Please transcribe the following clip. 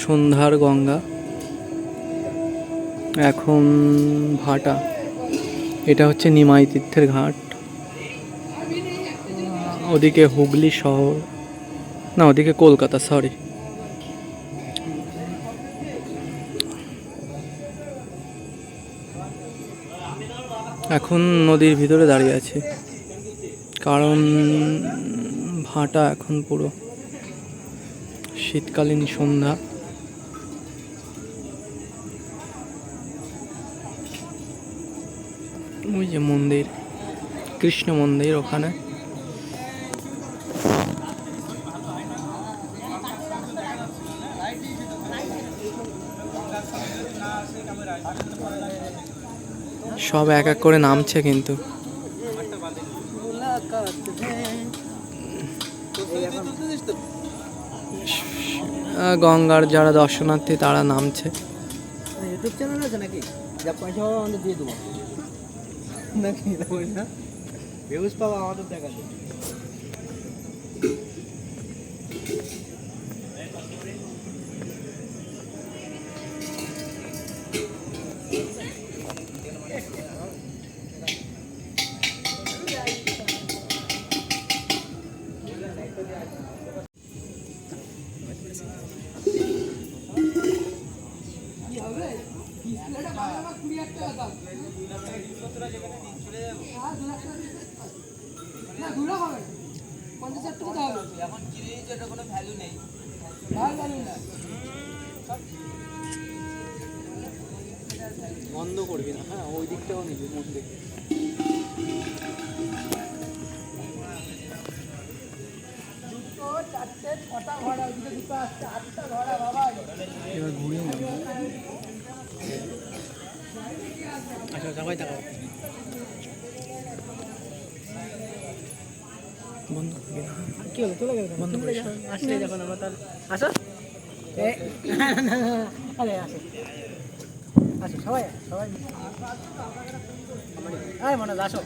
সন্ধ্যার গঙ্গা এখন ভাটা। এটা হচ্ছে নিমাই তীর্থের ঘাট। ওদিকে হুগলি শহর, না ওদিকে কলকাতা, সরি। এখন নদীর ভিতরে দাঁড়িয়ে আছি কারণ ভাটা এখন পুরো শীতকালীন সন্ধ্যা। ওই যে মন্দির, কৃষ্ণ মন্দির ওখানে। সব এক এক করে নামছে কিন্তু। গঙ্গার যারা দর্শনার্থী তারা নামছে। ইউটিউব চ্যানেল আছে নাকি? যা পয়সা পাবো আমাদের দিয়ে দেবো নাকি? না ভিউজ পাবো আমাদের দেখাতে। বন্ধ করবি না, হ্যাঁ ওই দিকটাও নিবি মন্দির। এবার ঘুরিয়ে নেব। আচ্ছা সবাই তাকাও। বন্ধ করবি না। কি হলো? চলে গেল? বন্ধ করিস না। আসলে যখন আমরা তার আসো। আরে আসো আসো সবাই সবাই। আরে মনে আসো।